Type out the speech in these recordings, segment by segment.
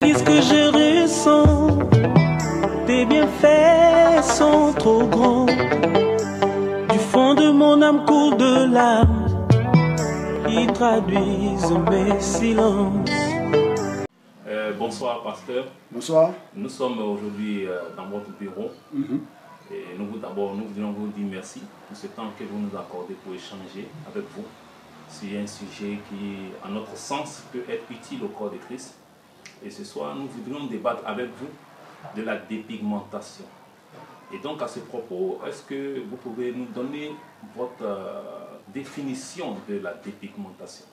Qu'est-ce que je ressens? Tes bienfaits sont trop grands. Du fond de mon âme coule de larmes qui traduisent mes silences. Bonsoir, pasteur. Bonsoir. Nous sommes aujourd'hui dans votre bureau. Et nous voulons vous dire merci pour ce temps que vous nous accordez pour échanger avec vous sur un sujet qui, à notre sens, peut être utile au corps de Christ. Et ce soir, nous voudrions débattre avec vous de la dépigmentation. Et donc, à ce propos, est-ce que vous pouvez nous donner votre définition de la dépigmentation?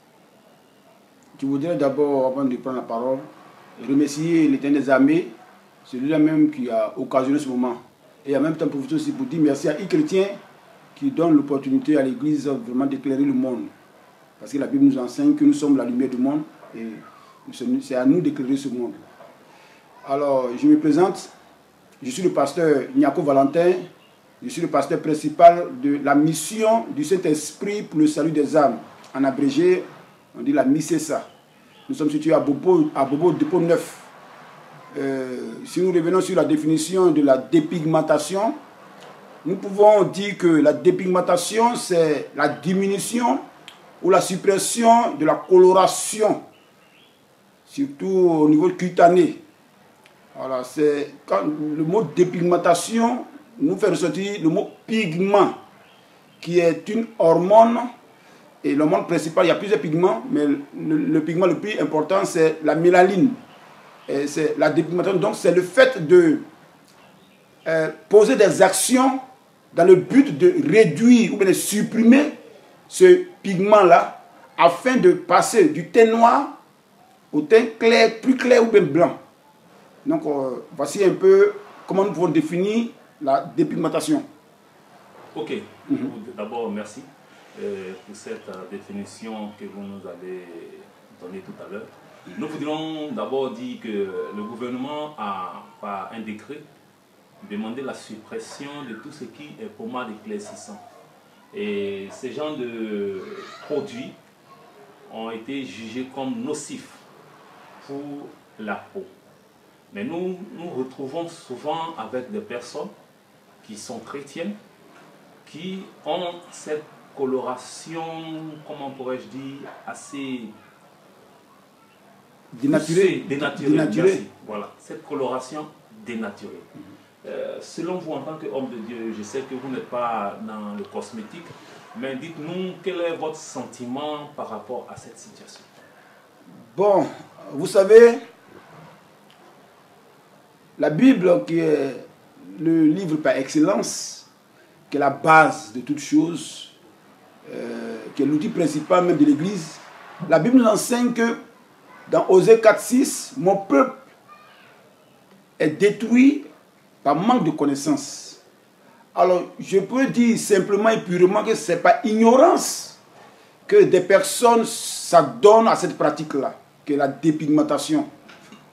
Je voudrais d'abord, avant de prendre la parole, remercier l'Éternel des armées, celui-là même qui a occasionné ce moment. Et en même temps, profiter aussi pour dire merci à les chrétiens qui donnent l'opportunité à l'Église vraiment d'éclairer le monde. Parce que la Bible nous enseigne que nous sommes la lumière du monde et c'est à nous d'éclairer ce monde. Alors, je me présente. Je suis le pasteur Nyako Valentin. Je suis le pasteur principal de la mission du Saint-Esprit pour le salut des âmes. En abrégé, on dit la MICESA. Nous sommes situés à Bobo Dépôt 9. Si nous revenons sur la définition de la dépigmentation, nous pouvons dire que la dépigmentation, c'est la diminution ou la suppression de la coloration, surtout au niveau cutané. Voilà, c'est quand le mot dépigmentation nous fait ressortir le mot pigment, qui est une hormone. Et l'hormone principale, il y a plusieurs pigments, mais le pigment le plus important, c'est la mélanine. C'est la dépigmentation, donc c'est le fait de poser des actions dans le but de réduire ou bien de supprimer ce pigment-là afin de passer du teint noir au teint clair, plus clair ou bien blanc. Donc voici un peu comment nous pouvons définir la dépigmentation. Ok, d'abord merci pour cette définition que vous nous avez donnée tout à l'heure. Nous voudrions d'abord dire que le gouvernement a, par un décret, demandé la suppression de tout ce qui est pommade éclaircissant. Et ces genres de produits ont été jugés comme nocifs pour la peau. Mais nous nous retrouvons souvent avec des personnes qui sont chrétiennes, qui ont cette coloration, comment pourrais-je dire, assez dénaturée. Merci. Voilà, cette coloration dénaturée. Selon vous, en tant qu'homme de Dieu, je sais que vous n'êtes pas dans le cosmétique, mais dites-nous quel est votre sentiment par rapport à cette situation. Bon, vous savez, la Bible, qui est le livre par excellence, qui est la base de toutes choses, qui est l'outil principal même de l'Église, la Bible nous enseigne que dans Osée 4:6, mon peuple est détruit par manque de connaissance. Alors, je peux dire simplement et purement que ce n'est pas ignorance que des personnes s'adonnent à cette pratique-là, qui est la dépigmentation.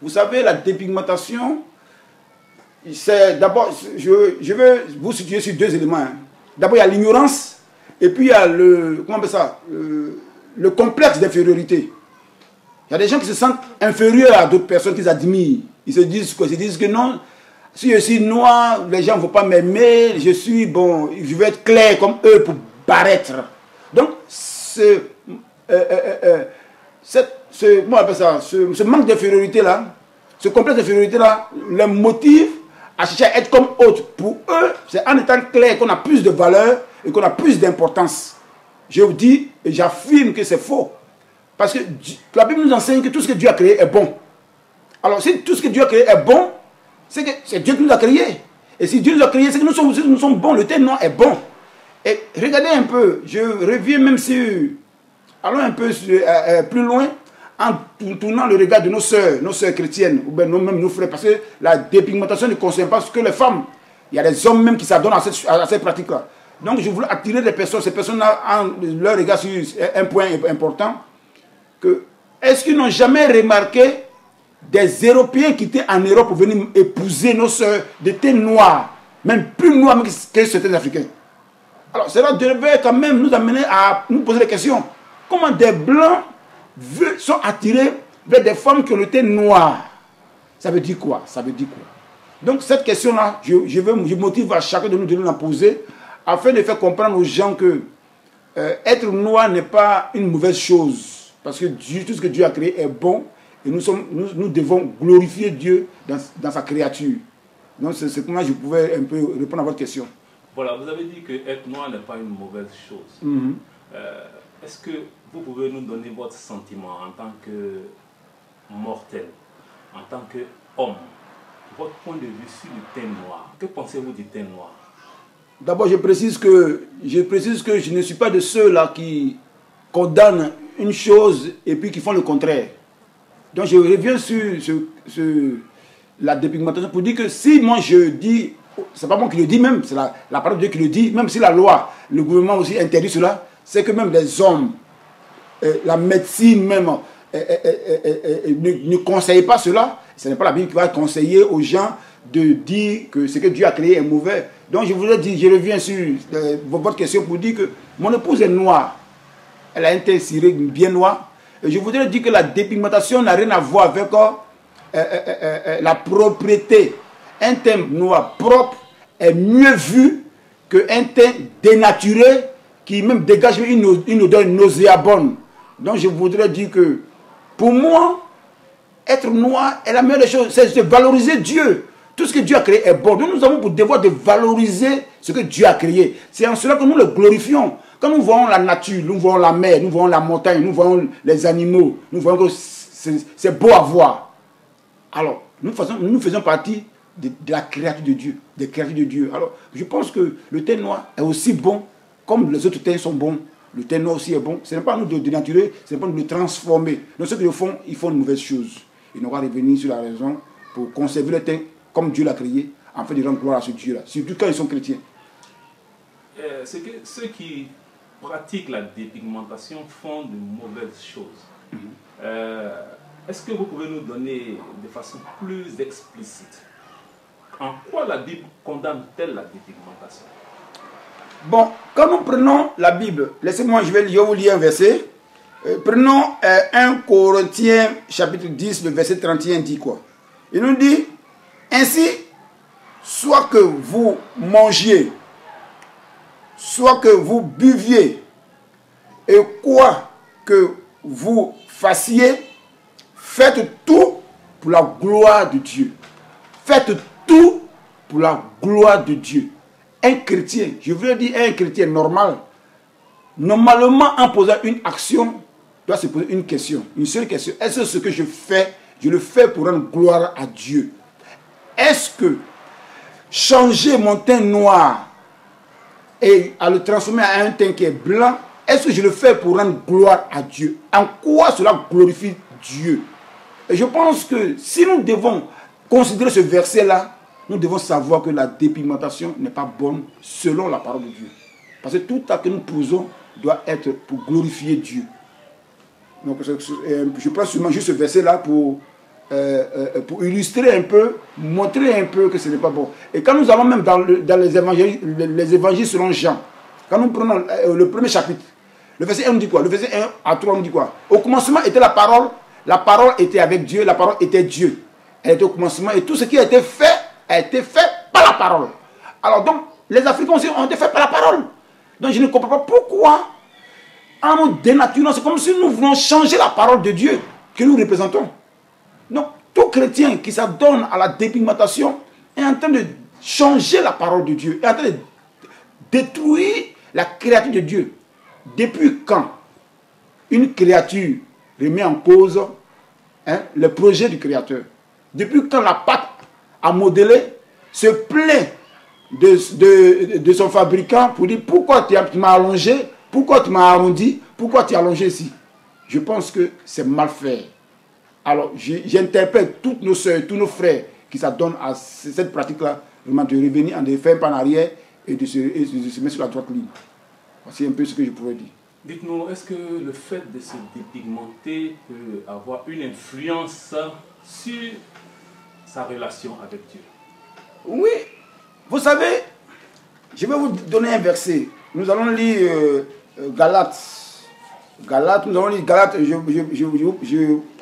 Vous savez, la dépigmentation, c'est d'abord, je vais vous situer sur deux éléments. D'abord, il y a l'ignorance, et puis il y a le complexe d'infériorité. Il y a des gens qui se sentent inférieurs à d'autres personnes qu'ils admirent. Ils se disent que non, si je suis noir, les gens ne vont pas m'aimer, je vais être clair comme eux pour paraître. Donc, ce manque d'infériorité-là, ce complexe d'infériorité-là, les motive à chercher à être comme autres. Pour eux, c'est en étant clair qu'on a plus de valeur et qu'on a plus d'importance. Je vous dis et j'affirme que c'est faux. Parce que la Bible nous enseigne que tout ce que Dieu a créé est bon. Alors, si tout ce que Dieu a créé est bon, c'est que c'est Dieu qui nous a créé. Et si Dieu nous a créé, c'est que nous sommes bons. Le teint noir est bon. Et regardez un peu, je reviens même sur... Allons un peu plus loin, en tournant le regard de nos sœurs chrétiennes, ou bien même nos frères, parce que la dépigmentation ne concerne pas que les femmes. Il y a des hommes même qui s'adonnent à cette pratique-là. Donc je voulais attirer les personnes, ces personnes-là, leur regard sur un point important, que est-ce qu'ils n'ont jamais remarqué des Européens qui étaient en Europe pour venir épouser nos sœurs de teint noir, même plus noir que certains Africains? Alors cela devait quand même nous amener à nous poser des questions. Comment des Blancs sont attirés vers des femmes qui ont le teint noir? Ça veut dire quoi? Ça veut dire quoi? Donc cette question-là, je motive à chacun de nous de nous la poser afin de faire comprendre aux gens que être noir n'est pas une mauvaise chose. Parce que Dieu, tout ce que Dieu a créé est bon et nous devons glorifier Dieu dans sa créature. Donc c'est comment je pouvais un peu répondre à votre question. Voilà, vous avez dit que être noir n'est pas une mauvaise chose. Est-ce que vous pouvez nous donner votre sentiment en tant que mortel, en tant qu'homme, votre point de vue sur le teint noir? Que pensez-vous du teint noir? D'abord, je précise que je ne suis pas de ceux-là qui condamnent une chose et puis qui font le contraire. Donc je reviens sur la dépigmentation pour dire que si moi je dis, c'est pas moi qui le dis même, c'est la parole de Dieu qui le dit, même si la loi, le gouvernement aussi interdit cela, c'est que même les hommes, la médecine même, ne conseille pas cela. Ce n'est pas la Bible qui va conseiller aux gens de dire que ce que Dieu a créé est mauvais. Donc je voulais dire, je reviens sur votre question pour dire que mon épouse est noire. Elle a un teint ciré bien noir. Et je voudrais dire que la dépigmentation n'a rien à voir avec la propreté. Un teint noir propre est mieux vu qu'un teint dénaturé qui même dégage une odeur nauséabonde. Donc je voudrais dire que pour moi, être noir est la meilleure des choses. C'est de valoriser Dieu. Tout ce que Dieu a créé est bon. Donc nous avons pour devoir de valoriser ce que Dieu a créé. C'est en cela que nous le glorifions. Quand nous voyons la nature, nous voyons la mer, nous voyons la montagne, nous voyons les animaux, nous voyons que c'est beau à voir. Alors, nous faisons partie de la créature de Dieu, des créatures de Dieu. Alors, je pense que le teint noir est aussi bon, comme les autres teints sont bons. Le teint noir aussi est bon. Ce n'est pas à nous de dénaturer, ce n'est pas à nous de transformer. Donc ceux qui le font, ils font une mauvaise chose. Ils n'ont qu'à revenir sur la raison pour conserver le teint comme Dieu l'a créé, afin de rendre gloire à ce Dieu-là. Surtout quand ils sont chrétiens. C'est que ceux qui pratiquent la dépigmentation font de mauvaises choses. Est-ce que vous pouvez nous donner de façon plus explicite en quoi la Bible condamne-t-elle la dépigmentation? Bon, quand nous prenons la Bible, laissez-moi, je vais vous lire un verset. Prenons 1 Corinthiens chapitre 10, le verset 31 dit quoi? Il nous dit, ainsi, soit que vous mangiez, soit que vous buviez, et quoi que vous fassiez, faites tout pour la gloire de Dieu. Faites tout pour la gloire de Dieu. Un chrétien, je veux dire un chrétien normal, normalement en posant une action, doit se poser une question, une seule question. Est-ce que ce que je fais, je le fais pour rendre gloire à Dieu? Est-ce que changer mon teint noir et à le transformer en un teint qui est blanc, est-ce que je le fais pour rendre gloire à Dieu? En quoi cela glorifie Dieu? Et je pense que si nous devons considérer ce verset-là, nous devons savoir que la dépigmentation n'est pas bonne selon la parole de Dieu. Parce que tout acte que nous posons doit être pour glorifier Dieu. Donc je prends seulement juste ce verset-là pour illustrer un peu, montrer un peu que ce n'est pas bon. Et quand nous allons même dans les évangiles selon Jean, quand nous prenons le premier chapitre, le verset 1 nous dit quoi? Le verset 1 à 3 nous dit quoi? Au commencement était la parole était avec Dieu, la parole était Dieu. Elle était au commencement et tout ce qui a été fait par la parole. Alors donc, les Africains aussi ont été faits par la parole. Donc je ne comprends pas pourquoi, en nous dénaturant, c'est comme si nous voulions changer la parole de Dieu que nous représentons. Donc, tout chrétien qui s'adonne à la dépigmentation est en train de changer la parole de Dieu, est en train de détruire la créature de Dieu. Depuis quand une créature remet en cause le projet du Créateur? Depuis quand la pâte à modeler se plaint de son fabricant pour dire pourquoi tu m'as allongé, pourquoi tu m'as arrondi, pourquoi tu as allongé ici? Je pense que c'est mal fait. Alors j'interpelle toutes nos soeurs, tous nos frères qui s'adonnent à cette pratique-là, vraiment de revenir en faire un pas en arrière et de se mettre sur la droite ligne. C'est un peu ce que je pourrais dire. Dites-nous, est-ce que le fait de se dépigmenter peut avoir une influence sur sa relation avec Dieu? Oui. Vous savez, je vais vous donner un verset. Nous allons lire Galates. Nous allons lire Galates.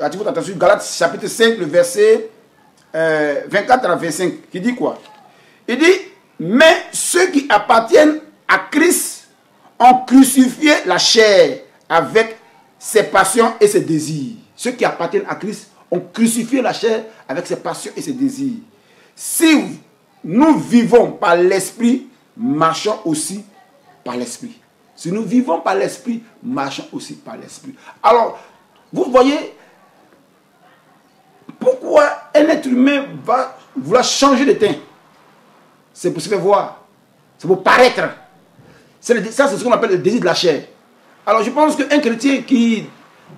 Attire votre attention, Galates chapitre 5, le verset 24 à 25, qui dit quoi? Il dit, mais ceux qui appartiennent à Christ ont crucifié la chair avec ses passions et ses désirs. Ceux qui appartiennent à Christ ont crucifié la chair avec ses passions et ses désirs. Si nous vivons par l'esprit, marchons aussi par l'esprit. Si nous vivons par l'esprit, marchons aussi par l'esprit. Alors, vous voyez, pourquoi un être humain va vouloir changer de teint? C'est pour se faire voir. C'est pour paraître. Ça, c'est ce qu'on appelle le désir de la chair. Alors, je pense qu'un chrétien qui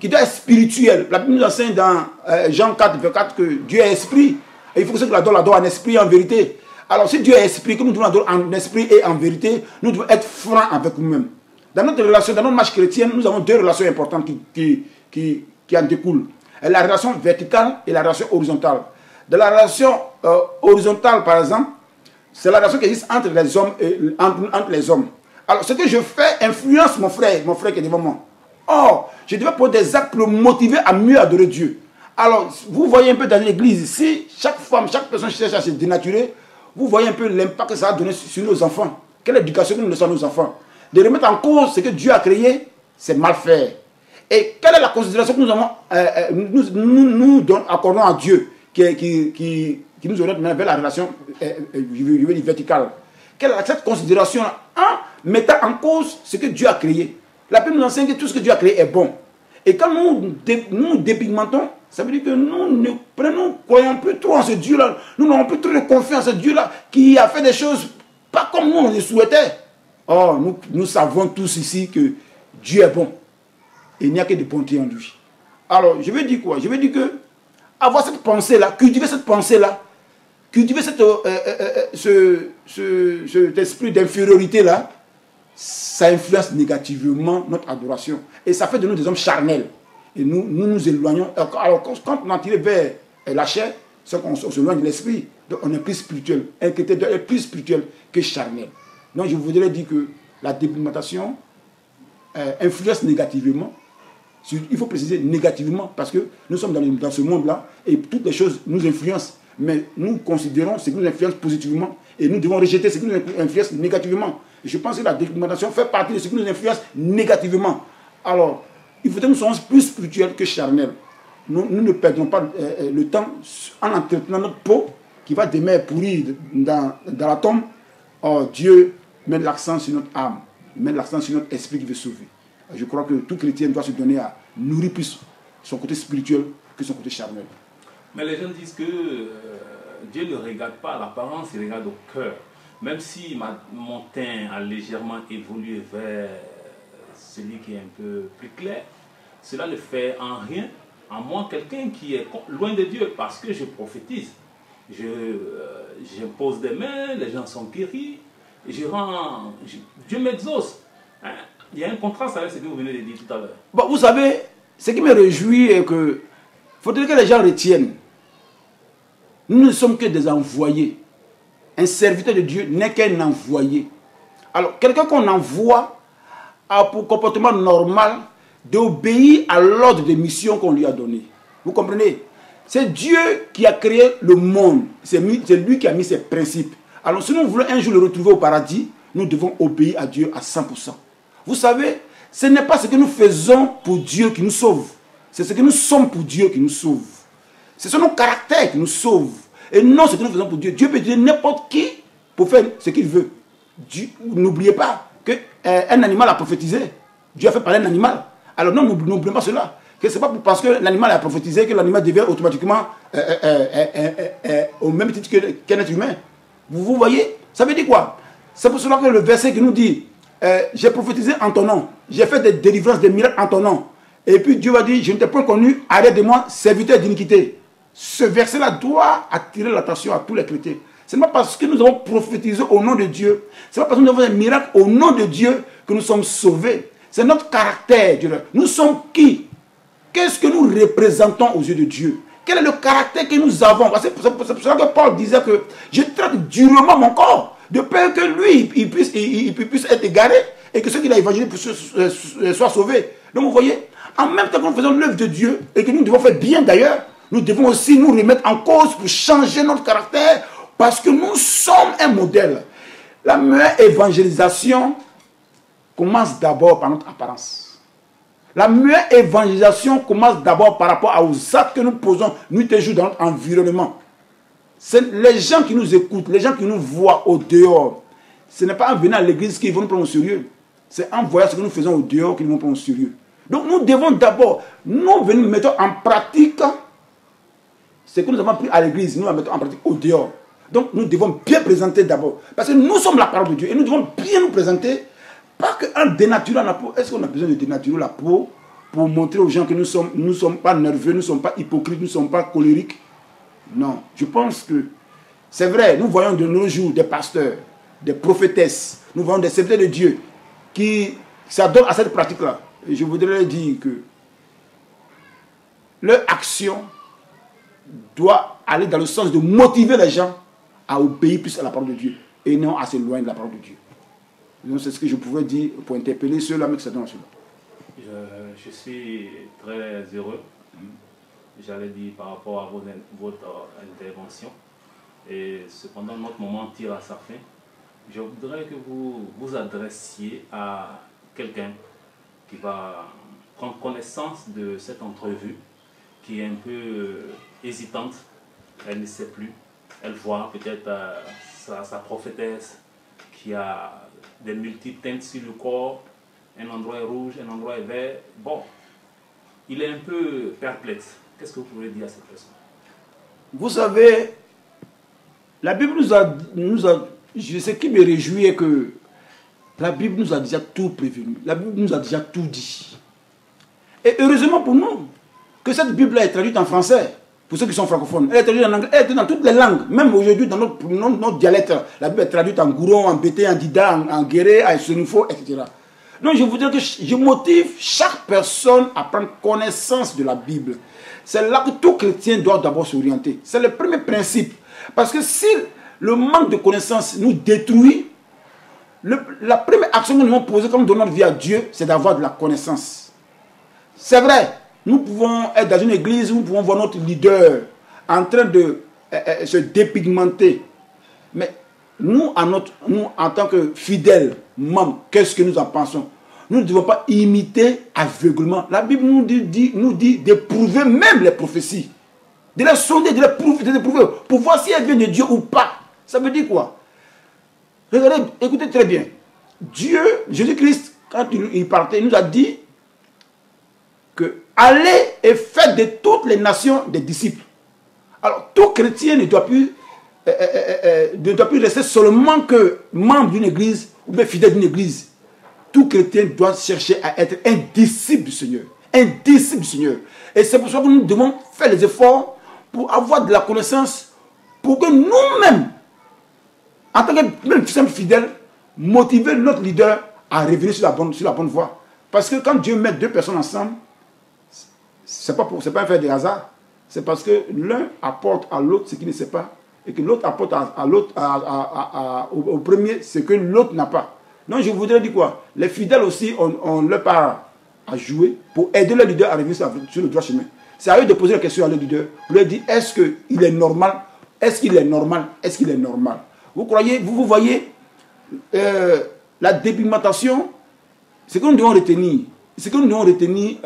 doit être spirituel, la Bible nous enseigne dans Jean 4, verset 4 que Dieu est esprit. Et il faut que ceux qui l'adorent en esprit et en vérité. Alors, si Dieu est esprit, que nous devons l'adorer en esprit et en vérité, nous devons être francs avec nous-mêmes. Dans notre relation, dans notre marche chrétienne, nous avons deux relations importantes qui en découlent. La relation verticale et la relation horizontale. Dans la relation horizontale, par exemple, c'est la relation qui existe entre les hommes et entre les hommes. Alors, ce que je fais influence mon frère qui est devant moi. Or, je devais poser des actes pour le motiver à mieux adorer Dieu. Alors, vous voyez un peu dans l'église, si chaque femme, chaque personne cherche à se dénaturer, vous voyez un peu l'impact que ça a donné sur nos enfants. Quelle éducation que nous laissons à nos enfants. De remettre en cause ce que Dieu a créé, c'est mal faire. Et quelle est la considération que nous avons, nous accordons à Dieu qui nous oriente vers la relation verticale? Quelle est cette considération en mettant en cause ce que Dieu a créé? La Bible nous enseigne que tout ce que Dieu a créé est bon. Et quand nous dépigmentons, ça veut dire que nous ne croyons plus trop en ce Dieu-là. Nous n'avons plus trop de confiance en ce Dieu-là qui a fait des choses pas comme nous on les souhaitait. Or, nous savons tous ici que Dieu est bon. Et il n'y a que de bonté en lui. Alors, je veux dire quoi? Je veux dire que avoir cette pensée-là, cultiver cette pensée-là, cultiver cet esprit d'infériorité-là, ça influence négativement notre adoration. Et ça fait de nous des hommes charnels. Et nous éloignons. Alors, quand on a tiré vers la chair, c'est qu'on s'éloigne de l'esprit. Donc, on est plus spirituel. Un chrétien doit être plus spirituel que charnel. Donc, je voudrais dire que la dépigmentation influence négativement. Il faut préciser négativement parce que nous sommes dans ce monde-là et toutes les choses nous influencent. Mais nous considérons ce qui nous influence positivement et nous devons rejeter ce qui nous influence négativement. Et je pense que la dépigmentation fait partie de ce qui nous influence négativement. Alors, il faudrait que nous soyons plus spirituels que charnels. Nous ne perdons pas le temps en entretenant notre peau qui va demain pourrir dans la tombe. Or, Dieu met l'accent sur notre âme, met l'accent sur notre esprit qui veut sauver. Je crois que tout chrétien doit se donner à nourrir plus son côté spirituel que son côté charnel. Mais les gens disent que Dieu ne regarde pas l'apparence, il regarde au cœur. Même si mon teint a légèrement évolué vers celui qui est un peu plus clair, cela ne fait en rien à moi quelqu'un qui est loin de Dieu parce que je prophétise. J'impose des mains, les gens sont guéris, et Dieu m'exauce. Hein? Il y a un contraste avec ce que vous venez de dire tout à l'heure. Bon, vous savez, ce qui me réjouit est que il faudrait que les gens retiennent. Nous ne sommes que des envoyés. Un serviteur de Dieu n'est qu'un envoyé. Alors, quelqu'un qu'on envoie a pour comportement normal d'obéir à l'ordre de mission qu'on lui a donné. Vous comprenez? C'est Dieu qui a créé le monde. C'est lui qui a mis ses principes. Alors, si nous voulons un jour le retrouver au paradis, nous devons obéir à Dieu à 100%. Vous savez, ce n'est pas ce que nous faisons pour Dieu qui nous sauve. C'est ce que nous sommes pour Dieu qui nous sauve. Ce sont nos caractères qui nous sauvent. Et non ce que nous faisons pour Dieu. Dieu peut dire n'importe qui pour faire ce qu'il veut. N'oubliez pas qu'un animal a prophétisé. Dieu a fait parler un animal. Alors non, n'oubliez pas cela. Ce n'est pas parce que l'animal a prophétisé que l'animal devient automatiquement au même titre qu'un être humain. Vous voyez? Ça veut dire quoi? C'est pour cela que le verset qui nous dit j'ai prophétisé en ton nom. J'ai fait des délivrances, des miracles en ton nom. Et puis Dieu va dire, je ne t'ai point connu, arrête de moi, serviteur d'iniquité. Ce verset-là doit attirer l'attention à tous les chrétiens. Ce n'est pas parce que nous avons prophétisé au nom de Dieu, ce n'est pas parce que nous avons fait un miracle au nom de Dieu que nous sommes sauvés. C'est notre caractère. Nous sommes qui? Qu'est-ce que nous représentons aux yeux de Dieu? Quel est le caractère que nous avons? C'est pour ça que Paul disait que je traite durement mon corps, de peur que lui, il puisse être égaré et que ceux qu'il a évangélisés soient sauvés. Donc vous voyez, en même temps que nous faisons l'œuvre de Dieu et que nous devons faire bien d'ailleurs, nous devons aussi nous remettre en cause pour changer notre caractère, parce que nous sommes un modèle. La meilleure évangélisation commence d'abord par notre apparence. La meilleure évangélisation commence d'abord par rapport aux actes que nous posons nuit et jour dans notre environnement. C'est les gens qui nous écoutent, les gens qui nous voient au dehors. Ce n'est pas en venant à l'église qu'ils vont nous prendre au sérieux. C'est en voyant ce que nous faisons au dehors qu'ils vont nous prendre au sérieux. Donc nous devons d'abord, nous mettons en pratique ce que nous avons appris à l'église, nous la mettons en pratique au dehors. Donc nous devons bien présenter d'abord. Parce que nous sommes la parole de Dieu et nous devons bien nous présenter. Pas qu'en dénaturant la peau. Est-ce qu'on a besoin de dénaturer la peau pour montrer aux gens que nous ne sommes pas nerveux, nous ne sommes pas hypocrites, nous ne sommes pas colériques? Non. Je pense que c'est vrai, nous voyons de nos jours des pasteurs, des prophétesses, nous voyons des serviteurs de Dieu qui s'adonnent à cette pratique-là. Et je voudrais dire que leur action doit aller dans le sens de motiver les gens à obéir plus à la parole de Dieu et non à s'éloigner de la parole de Dieu. Donc c'est ce que je pouvais dire pour interpeller ceux-là qui s'attendent à cela. Je suis très heureux, j'allais dire, par rapport à votre intervention. Et cependant, notre moment tire à sa fin. Je voudrais que vous vous adressiez à quelqu'un qui va prendre connaissance de cette entrevue, qui est un peu hésitante, elle ne sait plus. Elle voit peut-être sa prophétesse qui a des multiples teintes sur le corps, un endroit est rouge, un endroit est vert. Bon, il est un peu perplexe. Qu'est-ce que vous pouvez dire à cette personne? Vous savez, la Bible nous a ce qui me réjouit est que la Bible nous a déjà tout prévenu. La Bible nous a déjà tout dit. Et heureusement pour nous, que cette Bible-là est traduite en français. Pour ceux qui sont francophones, elle est traduite en anglais, elle est traduite dans toutes les langues. Même aujourd'hui, dans notre dialecte, la Bible est traduite en Gouron, en Bété, en Dida, en Guéré, en Sonifo, etc. Donc je voudrais que je motive chaque personne à prendre connaissance de la Bible. C'est là que tout chrétien doit d'abord s'orienter. C'est le premier principe. Parce que si le manque de connaissance nous détruit, la première action que nous devons poser quand nous donnons notre vie à Dieu, c'est d'avoir de la connaissance. C'est vrai. Nous pouvons être dans une église où nous pouvons voir notre leader en train de se dépigmenter. Mais nous, en tant que fidèles membres, qu'est-ce que nous en pensons? Nous ne devons pas imiter aveuglement. La Bible nous dit d'éprouver même les prophéties. De les sonder, de les prouver, pour voir si elles viennent de Dieu ou pas. Ça veut dire quoi? Regardez, écoutez très bien. Dieu, Jésus-Christ, quand il partait, il nous a dit que allez et faites de toutes les nations des disciples. Alors, tout chrétien ne doit plus rester seulement que membre d'une église ou bien fidèle d'une église. Tout chrétien doit chercher à être un disciple du Seigneur. Un disciple du Seigneur. Et c'est pour ça que nous devons faire les efforts pour avoir de la connaissance, pour que nous-mêmes, en tant que même simple fidèle, motiver notre leader à revenir sur la bonne voie. Parce que quand Dieu met deux personnes ensemble, ce n'est pas un fait de hasard. C'est parce que l'un apporte à l'autre ce qu'il ne sait pas. Et que l'autre apporte au premier ce que l'autre n'a pas. Donc je voudrais dire quoi? Les fidèles aussi ont leur part à jouer pour aider le leader à revenir sur le droit chemin. C'est à eux de poser la question à leur leader. Pour leur dire, est-ce qu'il est normal? Est-ce qu'il est normal? Est-ce qu'il est normal? Vous croyez, vous voyez, la dépigmentation, ce que nous devons retenir,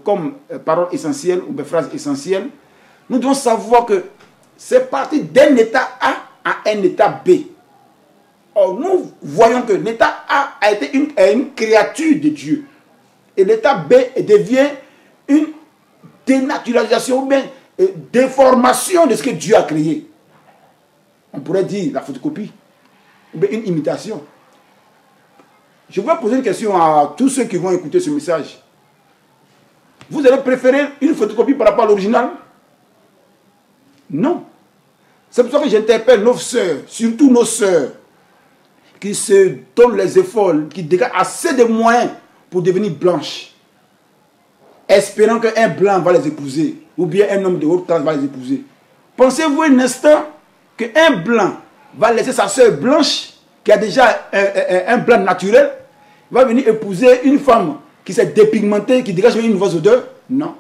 comme parole essentielle ou des phrases essentielles, nous devons savoir que c'est parti d'un état A à un état B. Or, nous voyons que l'état A a été une créature de Dieu. Et l'état B devient une dénaturalisation ou bien déformation de ce que Dieu a créé. On pourrait dire la photocopie ou bien une imitation. Je vais poser une question à tous ceux qui vont écouter ce message. Vous allez préférer une photocopie par rapport à l'original? Non. C'est pour ça que j'interpelle nos sœurs, surtout nos sœurs, qui se donnent les efforts, qui dégagent assez de moyens pour devenir blanches, espérant qu'un blanc va les épouser, ou bien un homme de haute classe va les épouser. Pensez-vous un instant qu'un blanc va laisser sa sœur blanche, qui a déjà un blanc naturel, va venir épouser une femme qui s'est dépigmentée, qui dégage une mauvaise odeur? Non.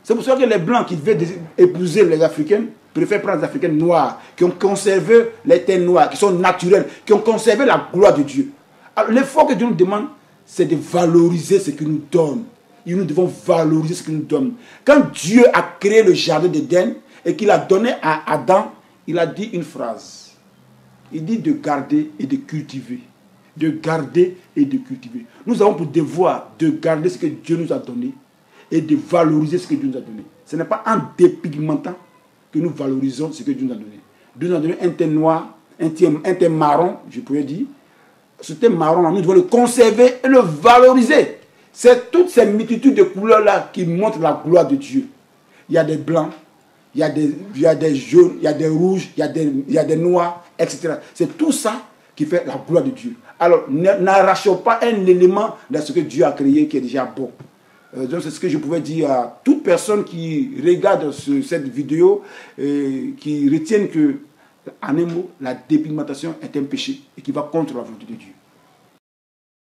C'est pour ça que les Blancs qui devaient épouser les Africaines préfèrent prendre les Africaines noires, qui ont conservé les têtes noires, qui sont naturelles, qui ont conservé la gloire de Dieu. Alors l'effort que Dieu nous demande, c'est de valoriser ce qu'il nous donne. Et nous devons valoriser ce qu'il nous donne. Quand Dieu a créé le jardin d'Éden et qu'il a donné à Adam, il a dit une phrase. Il dit de garder et de cultiver. De garder et de cultiver. Nous avons pour devoir de garder ce que Dieu nous a donné et de valoriser ce que Dieu nous a donné. Ce n'est pas en dépigmentant que nous valorisons ce que Dieu nous a donné. Dieu nous a donné un teint noir, un teint marron, je pourrais dire. Ce teint marron, nous devons le conserver et le valoriser. C'est toutes ces multitudes de couleurs-là qui montrent la gloire de Dieu. Il y a des blancs, il y a des jaunes, il y a des rouges, il y a des noirs, etc. C'est tout ça qui fait la gloire de Dieu. Alors, n'arrachons pas un élément de ce que Dieu a créé qui est déjà bon. Donc, c'est ce que je pouvais dire à toute personne qui regarde cette vidéo, qui retienne que, en un mot, la dépigmentation est un péché et qui va contre la volonté de Dieu.